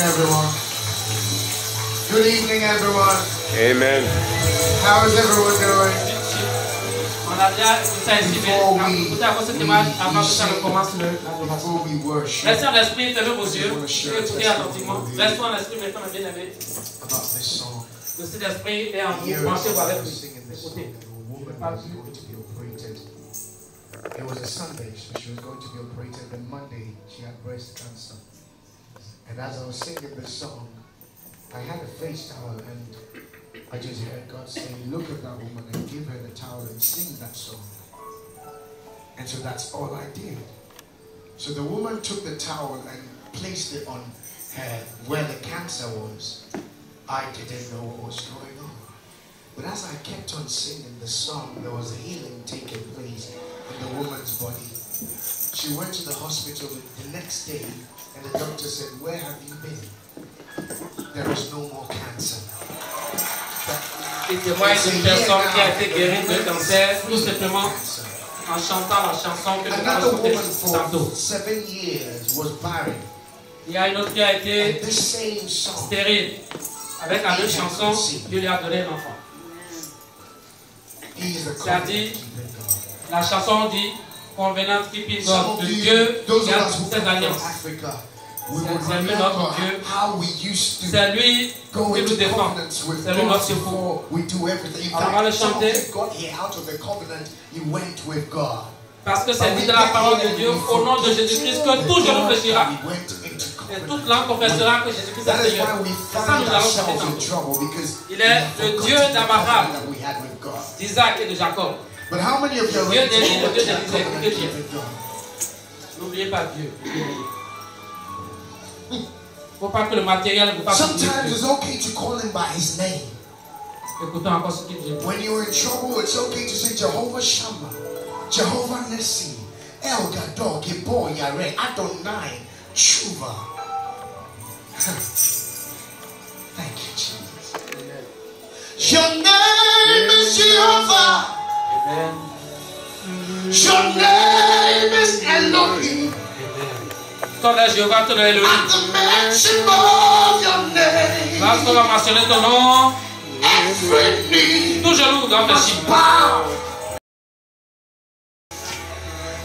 everyone. Good evening, everyone. Amen. How is everyone doing? Before we worship, Restez en esprit, fermez vos yeux, écoutez attentivement. Restez en esprit, mes frères bien-aimés. about this song. Le Saint-Esprit est en vous, Years branchez-vous I avec was lui. singing this song, Écoutez. and a woman was going to be operated. It was a Sunday, so she was going to be operated. Then Monday, she had breast cancer. And as I was singing this song, I had a face towel, and I just heard God saying, look at that woman and give her the towel and sing that song. And so that's all I did. So the woman took the towel and placed it on her where the cancer was. I didn't know what was going on. But as I kept on singing the song, there was a healing taking place in the woman's body. She went to the hospital the next day, and the doctor said, where have you been? There is no more cancer. Il témoigne d'une personne qui a été guérie de cancer, tout simplement en chantant la chanson que nous avons Another chantée woman tantôt. for 7 years was barren. Il y a une autre qui a été And this same song, stérile. Avec la même chanson, Dieu lui a donné un enfant. he is the C'est-à-dire, covenant-keeping God. la chanson dit Covenant Keeping Some God, of le you, Dieu those qui of a us who toutes ces come from alliances. Africa, we would C'est lui remember notre Dieu. how we used to C'est lui go qui nous into défend. covenants with C'est lui God notre secours. before we do everything. In Alors, on va le fact, some of chanter. you got here out of the covenant, you went with God. Parce que c'est dit dans la parole de Dieu, au nom de Jésus-Christ, que tout genou fléchira. We went into Et covenant. toute langue confessera que Jésus-Christ est That is Seigneur. why we C'est ça find nous allons chanter ourselves in tantôt. trouble, because Il we est have le forgotten Dieu the d'Abraham, covenant that we had with God. d'Isaac et de Jacob. But how many of you are Dieu ready to des livres, go Dieu with des that livres, covenant écoutez bien. keeping God? N'oubliez pas Dieu. Il ne faut pas que le matériel vous fasse oublier Sometimes Dieu. it's okay to call him by his name. Écoutons encore ce qu'il dit. When you're in trouble, it's okay to say Jehovah Shammah, Jehovah Nissi, El Gadol, Gibor, Yare, Adonai, Tshuva. Thank you, Jesus. Your name is Jehovah. Amen. Your name is Elohim. Ton est Jéhovah, ton est Elohim. At the mention of your name, Lorsqu'on va mentionner ton nom, every knee tout genou doit fléchir. must bow.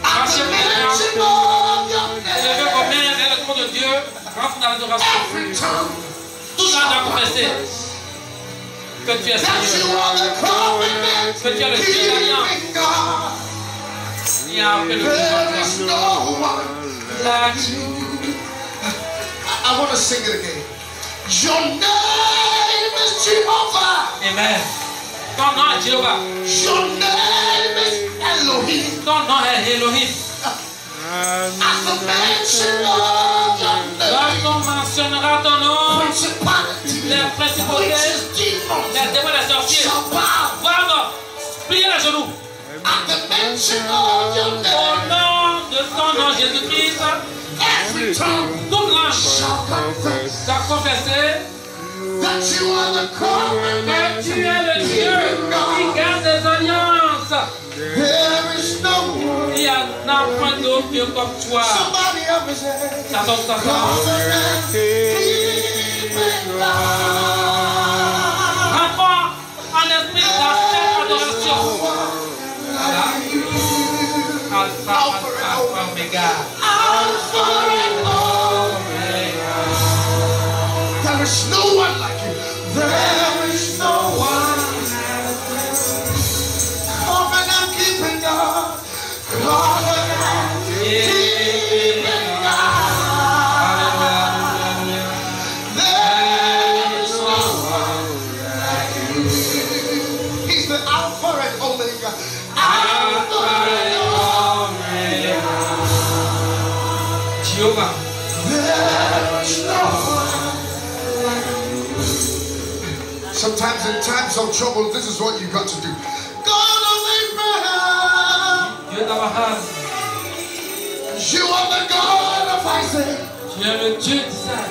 At the mention of your Élevez name, vos mains vers le trône de Dieu, rentre dans l'adoration. every tongue Tout le monde doit confesser que tu es that you Seigneur. are the covenant Que tu es le Dieu d'alliance. keeping God. Il n'y a aucun There is autre no one. like you. I want to sing it again. Your name is Jehovah. Amen. Ton nom est Jéhovah. Your name is Elohim. Ton nom est Elohim. At the mention of your name, Lorsqu'on mentionnera ton nom, principalities, les principautés, witches, demons les démons, les sorciers, shall bow. doivent plier les genoux. At the mention of your Au name, nom de ton nom Jésus-Christ, every tongue toute langue shall confess doit confesser that you are the covenant que tu es le Dieu keeping qui God. garde des alliances. There is no one. Il n'y en a point d'autre Dieu comme toi. Somebody up and say, Chantons ça. covenant keeping God. Rapport en esprit dans cette adoration. Voilà. Alpha, Alpha, Omega. Alpha and Omega. There is no one like you. There is no one like you. Covenant keeping God. Covenant keeping God. There is no one like you. He's the Alpha and Omega. Alpha and Omega. Jehovah. There is no one like you. Sometimes in times of trouble, this is what you got to do. God of Abraham, Dieu d'Abraham. you are the God of Isaac, Tu es le Dieu d'Isaac.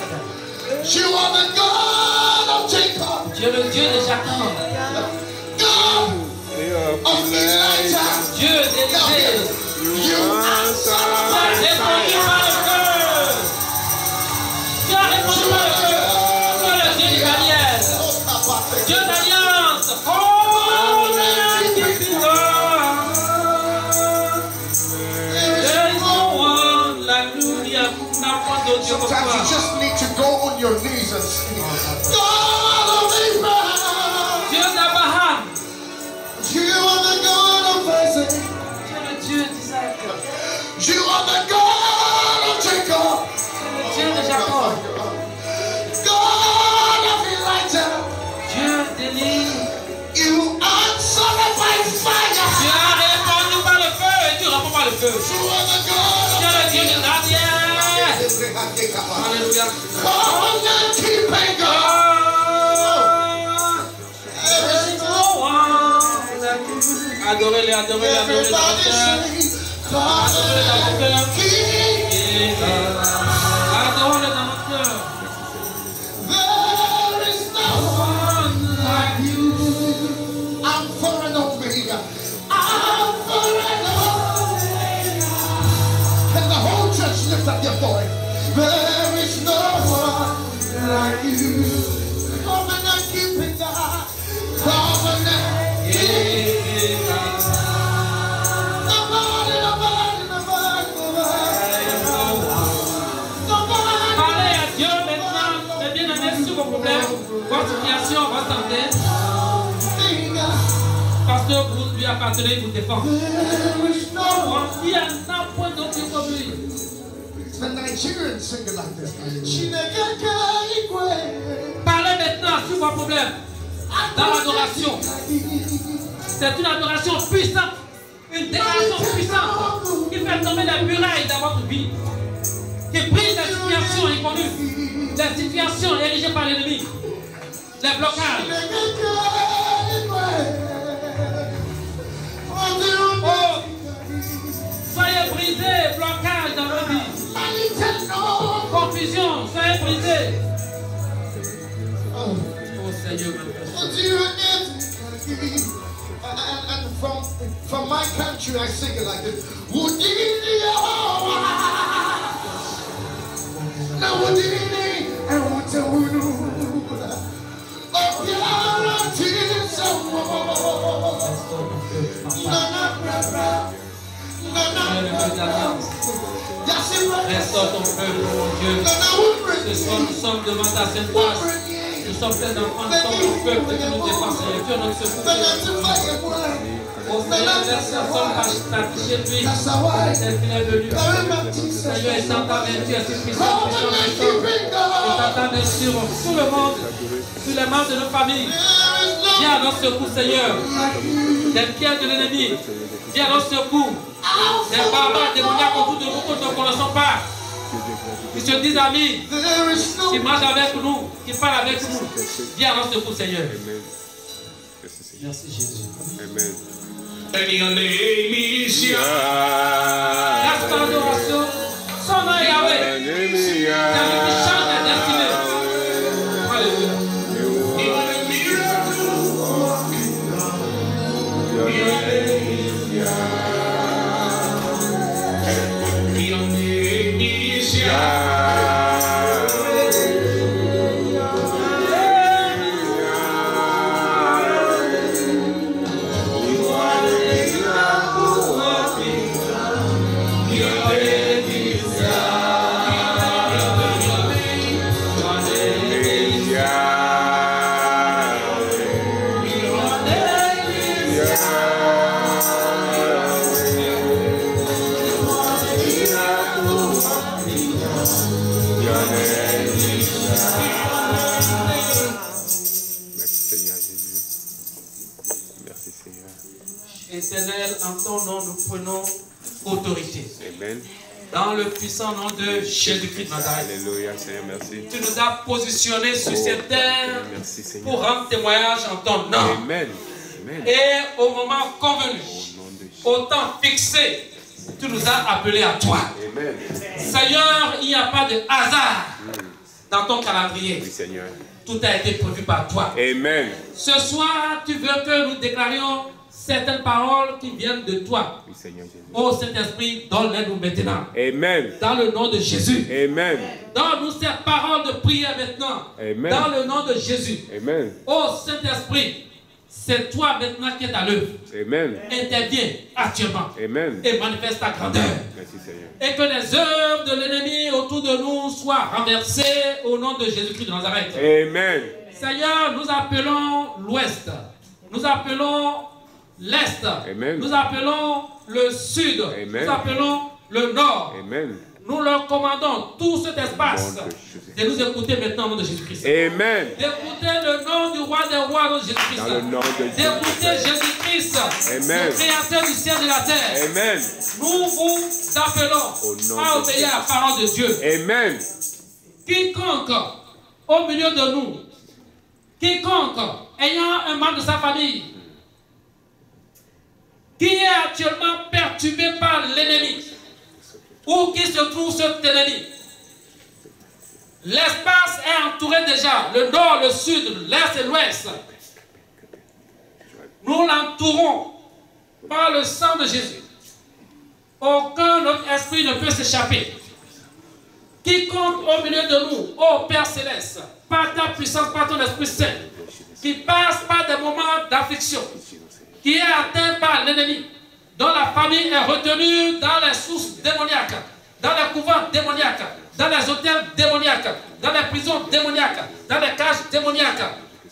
you are the God of Jacob, Tu es le Dieu de Jacob. God of Elijah. Dieu d'Élisée. You answer Tu as répondu par le feu. Tu as répondu par le feu. Sometimes you just need to go on your knees and sing. God of Abraham. Dieu d'Abraham. You are the God of Isaac. Tu es le Dieu d'Isaac. You are the God of Jacob. Tu es le Dieu de Jacob. God of Elijah. Dieu d'Élie. You answer by fire. Tu as répondu par le feu et tu réponds par le feu. You are the God. Tu es le Dieu de Daniel. Alléluia. Covenant keeping God. Adorez-le, adorez-le, adorez-le dans mon cœur. Adorez-le dans mon cœur. Adorez-le dans mon cœur. There is no one like you. I'm for an omega. I'm for an omega. And the whole church lift up your voice. There is no one like you. Covenant keeping God. Covenant keeping God. Nobody, nobody, nobody, nobody. Parlez à Dieu maintenant, mes bien-aimés, sur vos problèmes, votre situation, votre santé. Parce que vous lui appartenez, il vous défend. On dit à un point d'autre comme lui. The Nigerians sing it like this. Parlez maintenant sur vos problèmes. Dans l'adoration. C'est une adoration puissante. Une déclaration puissante qui fait tomber les murailles dans votre vie. Qui brise les situations inconnues. Les situations érigées par l'ennemi. Les blocages. Oh, soyez brisés, blocage dans vos vies. Confusion, soyez brisés. Oh Seigneur, and from my country, I sing it like this. restaure ton peuple, mon Dieu. Ce soir, nous sommes devant ta sainte face. Nous sommes pleins d'enfants, nous sommes ton peuple que nous défends, Seigneur. Tu es notre secours. Au Seigneur, laisse la somme t'afficher de lui. Tel qu'il est venu. Seigneur, étends ta main, tu es si puissant, étends ta main sur tout le monde, sur les membres de nos familles. Viens à notre secours, Seigneur. Des pièges de l'ennemi. Viens à notre secours. Des barbares démoniaques autour de nous que nous ne connaissons pas. Qui se disent amis, qui marchent avec nous, qui parlent avec nous. Viens à notre secours, Seigneur. Merci Jésus. Amen. La adoration, son nom est Yahweh. C'est lui qui change la destinée. Alléluia. Éternel, en ton nom, nous prenons autorité. Amen. Dans le puissant nom de Jésus-Christ de Nazareth. Alléluia, Seigneur, merci. Tu nous as positionnés sur cette terre pour rendre témoignage en ton nom. Amen. Amen. Et au moment convenu, au temps fixé, tu nous as appelés à toi. Amen. Seigneur, il n'y a pas de hasard dans ton calendrier. Oui, Seigneur. Tout a été prévu par toi. Amen. Ce soir, tu veux que nous déclarions certaines paroles qui viennent de toi. Oui, Seigneur Jésus. Ô Saint-Esprit, donne-les-nous maintenant. Amen. Dans le nom de Jésus. Amen. Donne-nous cette parole de prière maintenant. Amen. Dans le nom de Jésus. Amen. Ô Saint-Esprit, c'est toi maintenant qui es à l'œuvre. Amen. Interviens actuellement. Amen. Et manifeste ta grandeur. Merci Seigneur. Et que les œuvres de l'ennemi autour de nous soient renversées au nom de Jésus-Christ de Nazareth. Amen. Seigneur, nous appelons l'Ouest. Nous appelons l'Est. Amen. Nous appelons le Sud. Amen. Nous appelons le Nord. Amen. Nous leur commandons tout cet espace de nous écouter maintenant au nom de Jésus-Christ. Amen. D'écouter le nom du roi des rois, au nom de Jésus-Christ. Dans le nom de D'écouter Jésus-Christ, Amen. le créateur du ciel et de la terre. Amen. Nous vous appelons à obéir à la parole de Dieu. Amen. Quiconque au milieu de nous, quiconque ayant un membre de sa famille, qui est actuellement perturbé par l'ennemi, où qui se trouve cet ennemi, l'espace est entouré déjà, le nord, le sud, l'est et l'ouest. Nous l'entourons par le sang de Jésus. Aucun autre esprit ne peut s'échapper. Quiconque au milieu de nous, ô Père Céleste, par ta puissance, par ton Esprit Saint, qui passe par des moments d'affliction, qui est atteint par l'ennemi, dont la famille est retenue dans les sources démoniaques, dans les couvents démoniaques, dans les hôtels démoniaques, dans les prisons démoniaques, dans les cages démoniaques.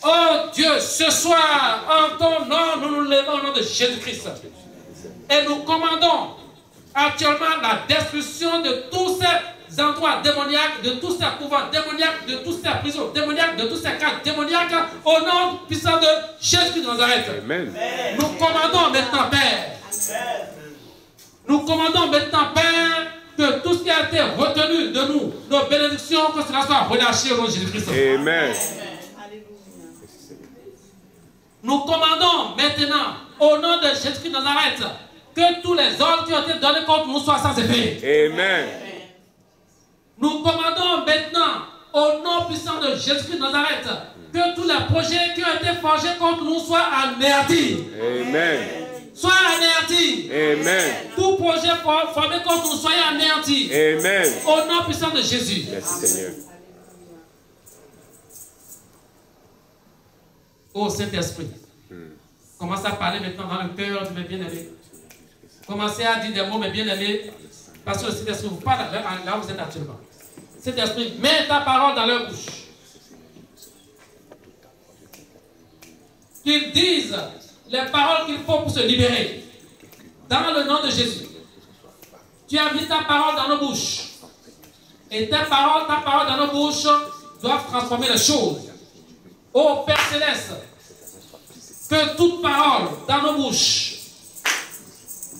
Oh Dieu, ce soir, en ton nom, nous nous levons au nom de Jésus-Christ. Et nous commandons actuellement la destruction de tous ces endroits démoniaques, de tous ces couvents démoniaques, de toutes ces prisons démoniaques, de tous ces cages démoniaques, au nom puissant de Jésus de Nazareth. Amen. Nous commandons maintenant, Père. Nous commandons maintenant, Père, que tout ce qui a été retenu de nous, nos bénédictions, que cela soit relâché au nom de Jésus-Christ. Amen. Nous commandons maintenant, au nom de Jésus-Christ de Nazareth, que tous les ordres qui ont été donnés contre nous soient sans effet. Amen. Nous commandons maintenant, au nom puissant de Jésus-Christ de Nazareth, que tous les projets qui ont été forgés contre nous soient anéantis. Amen. Soient anéantis. Amen. Tout projet formé contre nous soit anéanti. Amen. Au nom puissant de Jésus. Merci Seigneur. Oh Saint-Esprit, commencez à parler maintenant dans le cœur de mes bien-aimés. Commencez à dire des mots, mes bien-aimés, parce que le Saint-Esprit vous parle là où vous êtes actuellement. Saint-Esprit, mets ta parole dans leur bouche. Qu'ils disent les paroles qu'il faut pour se libérer. Dans le nom de Jésus. Tu as mis ta parole dans nos bouches. Et ta parole dans nos bouches doivent transformer les choses. Ô Père Céleste, que toute parole dans nos bouches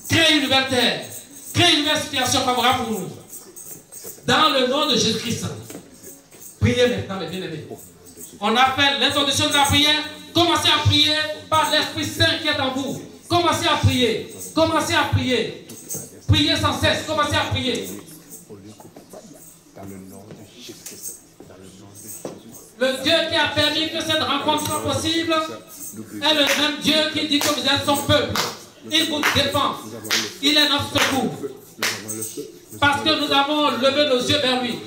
crée une nouvelle terre, crée une nouvelle situation favorable pour nous. Dans le nom de Jésus-Christ. Priez maintenant, mes bien-aimés. On a fait l'introduction de la prière. Commencez à prier par l'Esprit Saint qui est en vous. Commencez à prier. Commencez à prier. Priez sans cesse. Commencez à prier. Le Dieu qui a permis que cette rencontre soit possible est le même Dieu qui dit que vous êtes son peuple. Il vous défend. Il est notre secours. Parce que nous avons levé nos yeux vers lui.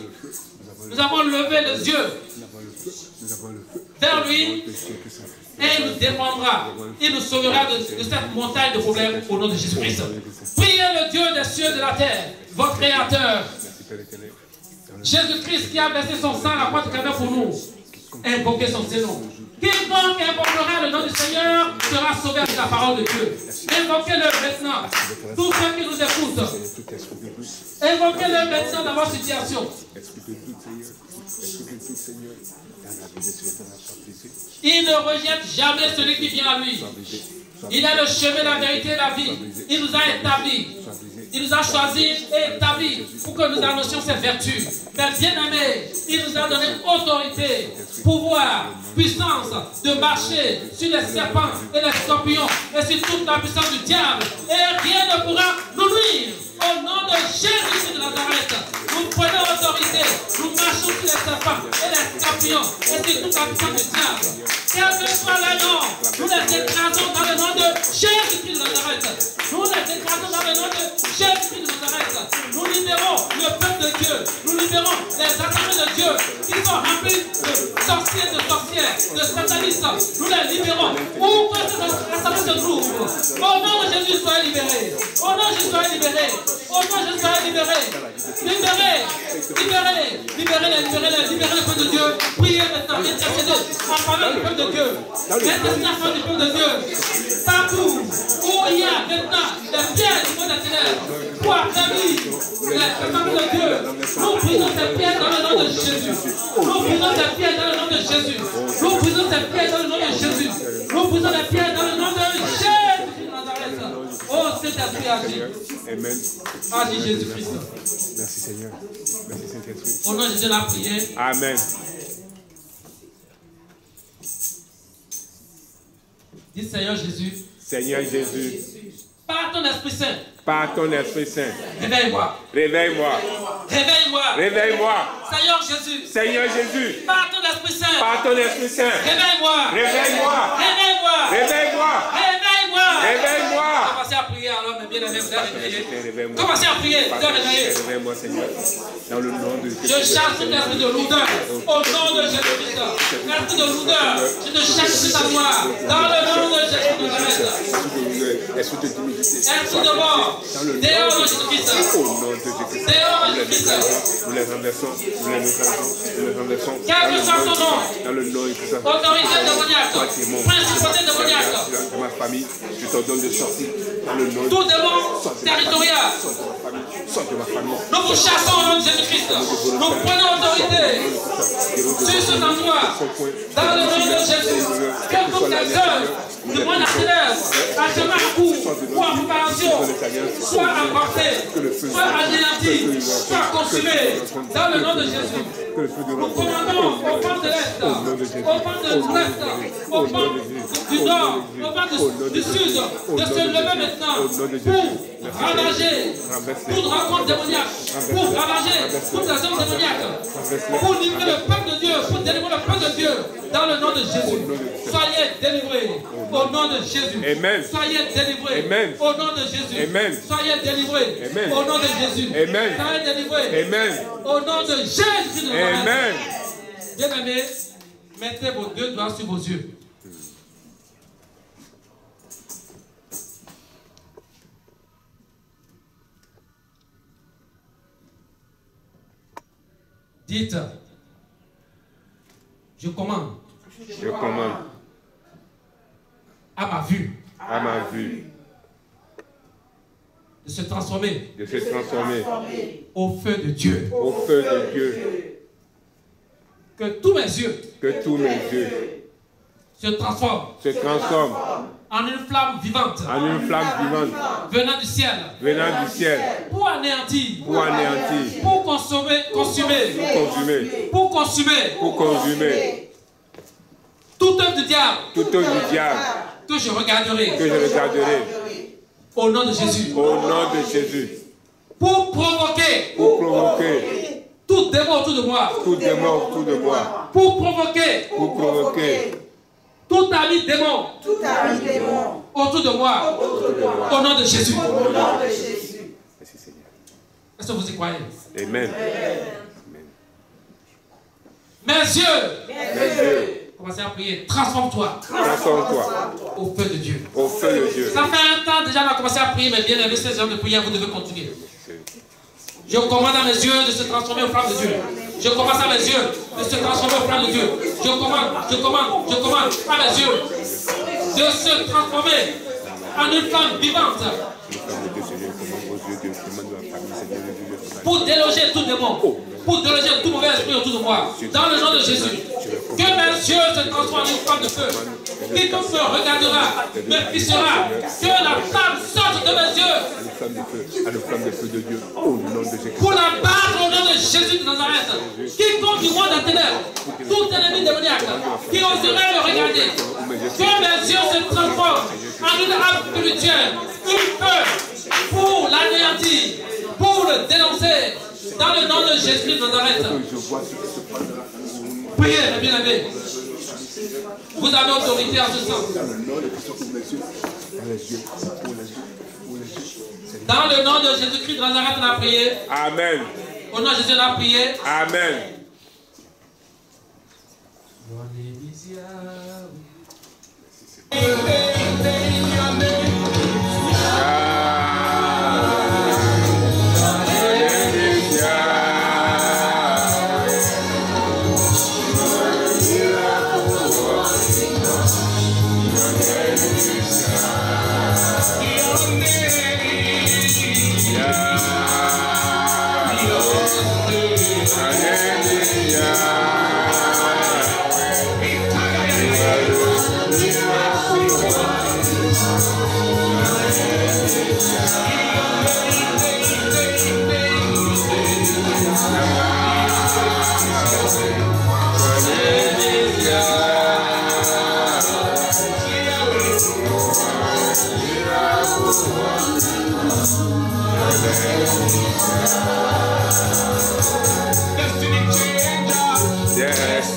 Nous avons levé les yeux vers lui. Et il nous défendra. Il nous sauvera de cette montagne de problèmes au nom de Jésus-Christ. Priez le Dieu des cieux et de la terre, votre Créateur. Jésus-Christ qui a versé son sang à la croix de Calvaire pour nous. Invoquez son Seigneur. Quiconque invoquera le nom du Seigneur sera sauvé avec la parole de Dieu. Invoquez-le maintenant. Tous ceux qui nous écoutent. Invoquez-le maintenant dans votre situation. Il ne rejette jamais celui qui vient à lui. Il est le chemin, la vérité et la vie. Il nous a établis. Il nous a choisis et établis pour que nous annoncions cette vertu. Mais bien aimé, il nous a donné autorité, pouvoir, puissance de marcher sur les serpents et les scorpions et sur toute la puissance du diable. Et rien ne pourra nous nuire. Au nom de Jésus de Nazareth, nous prenons autorité. Nous marchons sur les serpents et les scorpions et sur toute la puissance du diable. Quel que soit le nom, nous les écrasons dans le nom de Jésus de Nazareth. Nous les écrasons dans le nom de Jésus de Nazareth. Nous libérons le peuple de Dieu. Nous libérons les assemblées de Dieu qui sont remplies de sorciers, de sorcières, de satanistes. Nous les libérons. Où que cette assemblée se trouve. Au nom de Jésus, soyez libérés. Au nom de Jésus, soyez libérés. Au nom de Jésus, soyez libérés. Libérez, libérez, libérez-les, libérez-les, libérez le peuple de Dieu. Priez maintenant, intercédez en faveur du peuple de Dieu. Intercédez en faveur du peuple de Dieu. Partout où il y a maintenant des pierres du monde de ténèbres pour affaiblir les femmes de Dieu, nous brisons ces pierres dans le nom de Jésus. Nous brisons ces pierres dans le nom de Jésus. Nous brisons ces pierres dans le nom de Jésus. Nous brisons les pierres dans le nom de Jésus de Nazareth. Oh, c'est esprit agit. Amen. Agis Jésus-Christ. Merci Seigneur. Merci Saint-Esprit. Au nom de Jésus, la prière. Amen. Dis Seigneur Jésus. Seigneur Jésus. Par ton Esprit Saint. Par ton Esprit Saint. Réveille-moi. Réveille-moi. Réveille-moi. Réveille-moi. Seigneur Jésus. Seigneur Jésus. Par ton Esprit Saint. Par ton Esprit Saint. Réveille-moi. Réveille-moi. Réveille-moi. Réveille-moi. Réveille-moi. Réveille-moi. Commencez à prier alors, mes bien-aimés, vous êtes réveillés. Réveille-moi. Commencez à prier, vous êtes réveillés. Réveille-moi Seigneur. Dans le nom de Jésus. Je chasse tout esprit de lourdeur au nom de Jésus-Christ. Esprit de lourdeur, je te chasse de ta gloire dans le nom de Jésus de Nazareth. Esprit de timidité. Esprit de mort, dehors de Jésus-Christ. Au nom de Jésus. Dehors de Jésus-Christ. Nous les renversons. Nous les renversons. Nous les renversons. Quel que soit ton nom, dans le nom de Jésus. autorité démoniaque, principauté démoniaque, Dans ma famille, je t'ordonne de sortir. Dans le nom de tout démon territorial, Sors de ma famille. nous vous chassons au nom de Jésus-Christ. Nous prenons autorité sur cet endroit, dans le nom de Jésus. Que toutes les œuvres du monde actuellement en cours ou en préparation soient emportées, soient anéanties, soient consumées, dans le nom de Jésus. Nous commandons au vent de l'Est, au vent de l'Ouest, au vent du Nord, au vent du Sud, de se lever maintenant pour ravager toute rencontre démoniaque, pour ravager toute la zone démoniaque, pour livrer le peuple de Dieu, pour délivrer le peuple de Dieu, dans le nom de Jésus. Soyez délivrés au nom de Jésus. Amen. Soyez délivrés Amen. au nom de Jésus. Amen. Soyez délivrés Amen. au nom de Jésus. Amen. Soyez délivrés Amen. au nom de Jésus. Amen. Bien-aimés, mettez vos deux doigts sur vos yeux. Dites, je commande à ma vue de se transformer au feu de Dieu. Que tous mes yeux se transforment en une flamme vivante venant du ciel pour anéantir, pour consumer toute œuvre du diable que je regarderai au nom de Jésus. Pour provoquer tout démon autour de moi. Pour provoquer tout ami démon autour de moi. Au nom de Jésus. Est-ce que vous y croyez? Amen. Mes yeux. Commencez à prier. Transforme-toi. Au feu de Dieu. Ça fait un temps déjà qu'on a commencé à prier, mais bien aimé, ces heures de prière, vous devez continuer. Je commande à mes yeux de se transformer au flamme de Dieu. Je commande à mes yeux de se transformer au flamme de Dieu. Je commande à mes yeux de se transformer en une flamme vivante. Pour déloger tout démon, pour déloger tout mauvais esprit autour de moi. Dans le nom de Jésus. Que mes yeux se transforment en une flamme de feu. Quiconque me regardera, me fixera. Que la flamme sorte de mes yeux. À la flamme de feu de Dieu, au nom de Jésus. Pour la battre au nom de Jésus de Nazareth. Quiconque du monde des ténèbres, tout ennemi démoniaque, qui oserait me regarder, que mes yeux se transforment en une âme spirituelle, une feu, pour l'anéantir, pour le dénoncer, dans le nom de Jésus de Nazareth. Priez, mes bien-aimés. Vous avez autorité en ce sens. Dans le nom de Jésus-Christ de Nazareth, on a prié. Amen. Au nom de Jésus, on a prié. Amen.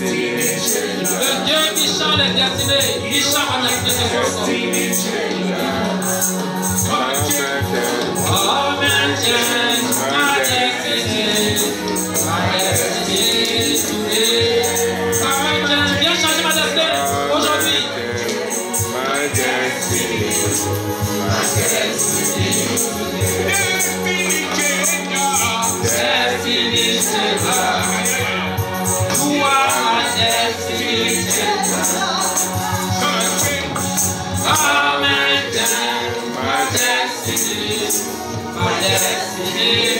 Le Dieu qui change les destinées, il change la destinée de son Amen, change my destiny, today. Amen, viens changer ma destinée aujourd'hui. My destiny, destiny changer. You are my destiny changer. Amen, change my destiny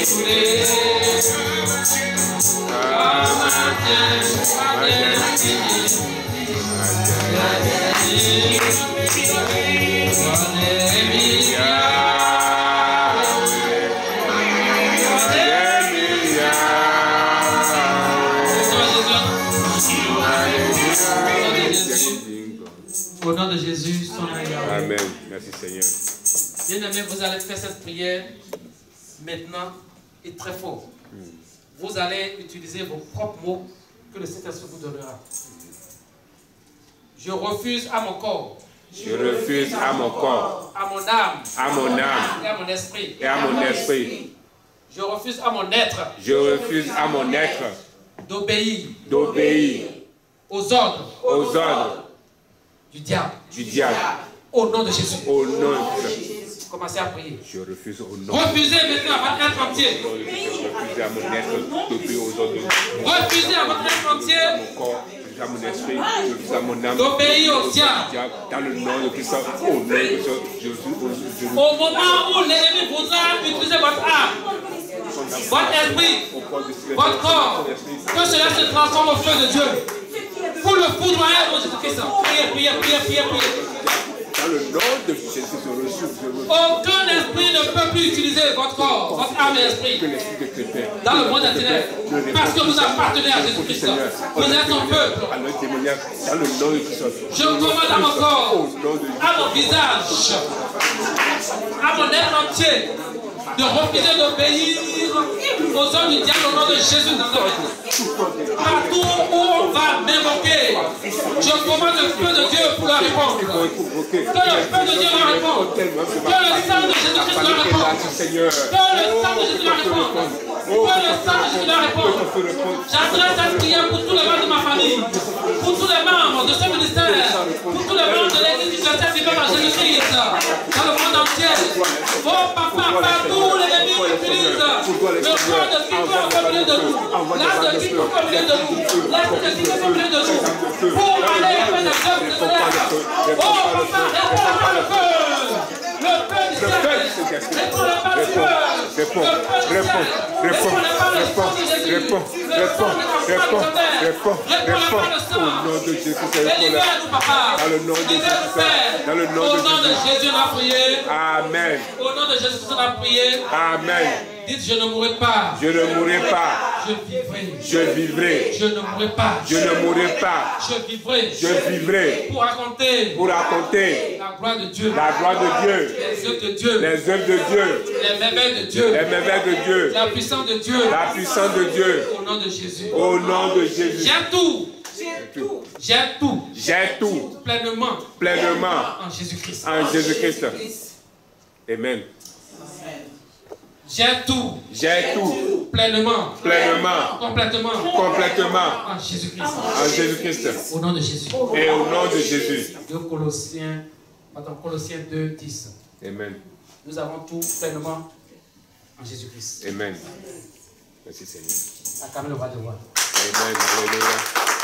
today. Amen, change my destiny. Au nom de Jésus, son nom. Amen. Merci Seigneur. Bien-aimés, vous allez faire cette prière maintenant et très fort. Vous allez utiliser vos propres mots que le Saint-Esprit vous donnera. Je refuse à mon corps. Je refuse à mon corps, À mon âme. à mon âme Et à mon esprit. et à mon esprit. Je refuse à mon être. Je refuse à mon être D'obéir d'obéir aux ordres aux ordres du diable. du diable. Au nom de Jésus. Au nom de Jésus. Commencez à prier. Je refuse au nom. Refusez maintenant à votre être entier. Je refuse à mon être d'obéir aux ordres du Refusez à votre être entier mon corps, à mon esprit, je refuse à mon âme d'obéir au diable. dans le nom de Christ. Au nom de Christ, je refuse. Au moment où l'ennemi voudra utiliser votre âme, votre esprit, votre corps, que cela se transforme au feu de Dieu. Pour le foudroyer de Jésus-Christ. Priez, priez, priez, priez, priez. Dans le nom de Jésus, je refuse. Aucun esprit ne peut plus utiliser votre corps, votre âme et esprit dans le monde des ténèbres. Parce que vous appartenez à Jésus-Christ. Vous êtes son peuple. Dans le nom de Christ. Je commande à mon corps, à mon visage, à mon être entier, de refuser d'obéir aux ordres du diable au nom de Jésus Nazareth. Partout où on va m'invoquer, je commande le feu de Dieu pour leur répondre. Que le feu de Dieu leur réponde. Que le sang de Jésus-Christ leur réponde. Que le sang de Jésus leur réponde. Que le sang de Jésus leur réponde. J'adresse cette prière pour tous les membres de ma famille, pour tous les membres de ce ministère, pour tous les membres de l'église du Saint vivant en Jésus-Christ, dans le monde entier. Oh papa, partout l'ennemi utilise le corps de quiconque au milieu de nous, l'âme de quiconque au milieu de nous, l'esprit de quiconque au milieu de nous, pour aller faire des œuvres de ténèbres. Oh papa, réponds par le feu. Le feu du ciel. Réponds par le feu. Réponds. Au nom de Jésus, dans le nom de Jésus, on a prié. Amen. Au nom de Jésus, on a prié. Amen. Dites, je ne mourrai pas. Je ne mourrai pas. Je vivrai. Je vivrai. Je ne mourrai pas. Je ne mourrai pas. Je vivrai. Je vivrai. Pour raconter La gloire de Dieu. La gloire de Dieu. Les œuvres de Dieu. Les œuvres de Dieu. Les merveilles de Dieu. Les merveilles de Dieu. La puissance de Dieu. La puissance de Dieu. Au nom de Jésus. Au nom de Jésus. J'ai tout. J'ai tout. J'ai tout. Pleinement. En En Jésus-Christ. Jésus-Christ. Amen. J'ai tout. J'ai tout. Pleinement. Pleinement. Complètement. Complètement. En Jésus-Christ. En Jésus-Christ. Au nom de Jésus. Et au nom de Jésus. De Colossiens 2, 10. Amen. Nous avons tout pleinement en Jésus-Christ. Amen. Merci Seigneur. Acclamez le roi de roi. Amen. Alléluia.